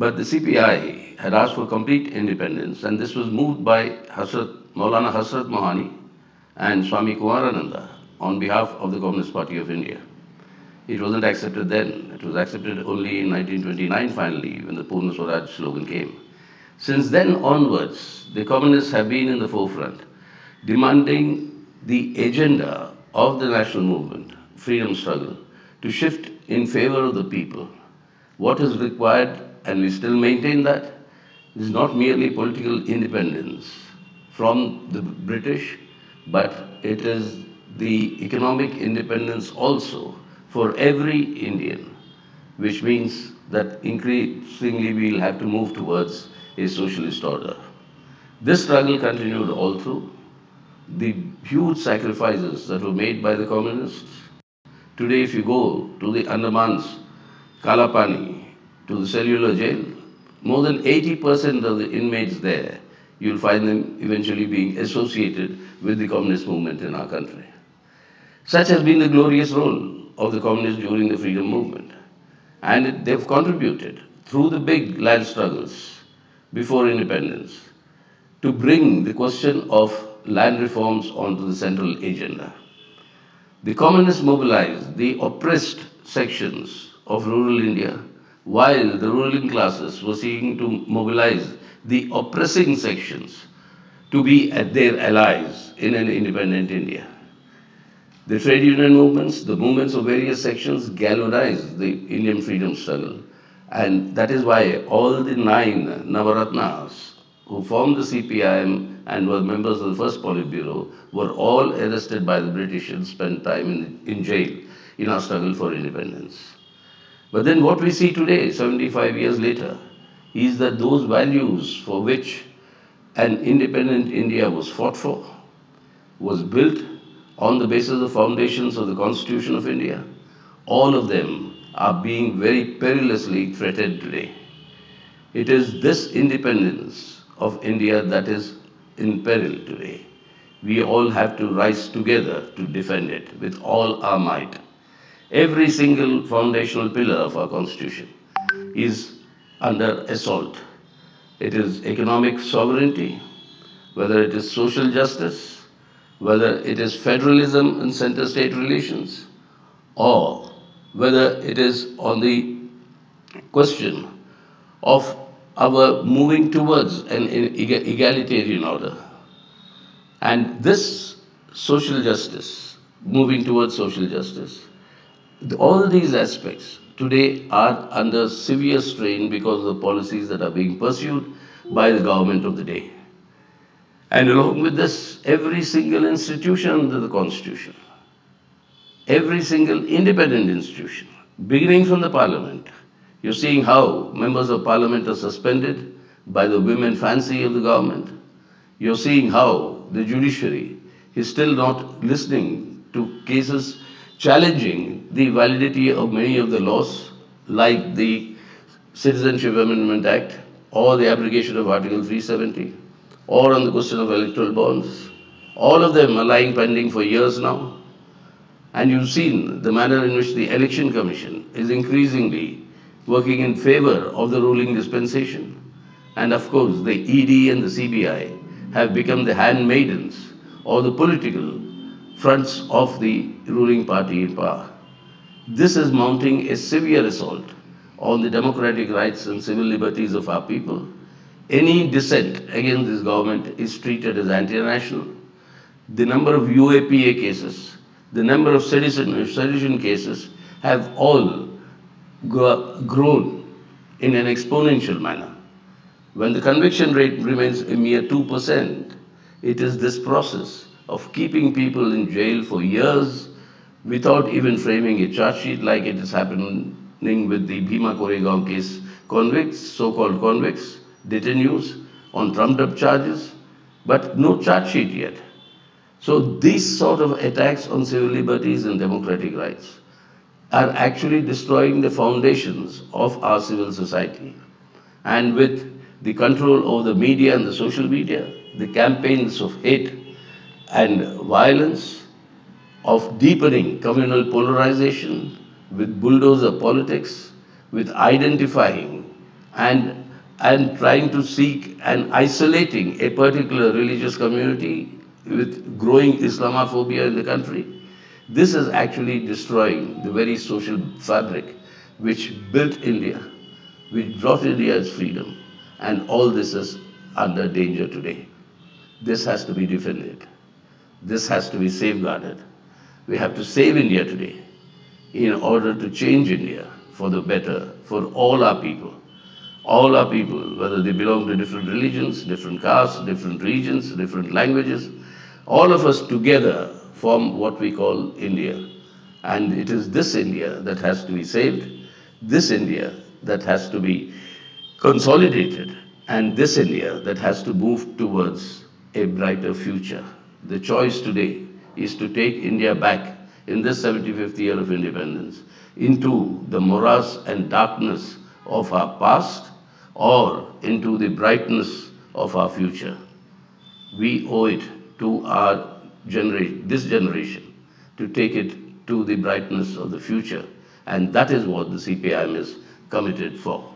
But the CPI had asked for complete independence, and this was moved by Maulana Hasrat Mohani and Swami Kumarananda on behalf of the Communist Party of India. It wasn't accepted then. It was accepted only in 1929 finally when the Purna Swaraj slogan came. Since then onwards, the communists have been in the forefront, demanding the agenda of the national movement, freedom struggle, to shift in favor of the people. What is required, and we still maintain that, is not merely political independence from the British, but it is the economic independence also for every Indian, which means that increasingly we'll have to move towards a socialist order. This struggle continued all through. The huge sacrifices that were made by the communists. Today, if you go to the Andamans, Kalapani, to the cellular jail, more than 80% of the inmates there, you'll find them eventually being associated with the communist movement in our country. Such has been the glorious role of the communists during the freedom movement. And they've contributed through the big land struggles before independence to bring the question of land reforms onto the central agenda. The communists mobilized the oppressed sections of rural India while the ruling classes were seeking to mobilize the oppressing sections to be their allies in an independent India. The trade union movements, the movements of various sections galvanized the Indian freedom struggle. And that is why all the 9 Navaratnas who formed the CPIM and were members of the first Politburo were all arrested by the British and spent time in jail in our struggle for independence. But then what we see today, 75 years later, is that those values for which an independent India was fought for, was built on the basis of the foundations of the Constitution of India, all of them are being very perilously threatened today. It is this independence of India that is in peril today. We all have to rise together to defend it with all our might. Every single foundational pillar of our Constitution is under assault. It is economic sovereignty, whether it is social justice, whether it is federalism and center-state relations, or whether it is on the question of our moving towards an egalitarian order. And this social justice, moving towards social justice, all these aspects today are under severe strain because of the policies that are being pursued by the government of the day. And along with this, every single institution under the Constitution, every single independent institution, beginning from the Parliament, you're seeing how members of Parliament are suspended by the whim and fancy of the government. You're seeing how the judiciary is still not listening to cases challenging the validity of many of the laws, like the Citizenship Amendment Act or the abrogation of Article 370, or on the question of electoral bonds. All of them are lying pending for years now. And you've seen the manner in which the Election Commission is increasingly working in favor of the ruling dispensation. And of course, the ED and the CBI have become the handmaidens or the political fronts of the ruling party in power. This is mounting a severe assault on the democratic rights and civil liberties of our people. Any dissent against this government is treated as anti-national. The number of UAPA cases, the number of sedition cases have all grown in an exponential manner. When the conviction rate remains a mere 2%, it is this process of keeping people in jail for years without even framing a charge sheet, like it is happening with the Bhima Koregaon case convicts, so-called convicts, detainees on trumped-up charges, but no charge sheet yet. So these sort of attacks on civil liberties and democratic rights are actually destroying the foundations of our civil society. And with the control over the media and the social media, the campaigns of hate and violence, of deepening communal polarization, with bulldozer politics, with identifying and, and trying to seek and isolating a particular religious community with growing Islamophobia in the country. This is actually destroying the very social fabric which built India, which brought India its freedom, and all this is under danger today. This has to be defended. This has to be safeguarded. We have to save India today in order to change India for the better for all our people. All our people, whether they belong to different religions, different castes, different regions, different languages, all of us together form what we call India. And it is this India that has to be saved, this India that has to be consolidated, and this India that has to move towards a brighter future. The choice today is to take India back in this 75th year of independence into the morass and darkness of our past or into the brightness of our future. We owe it to our generation, this generation, to take it to the brightness of the future. And that is what the CPIM is committed for.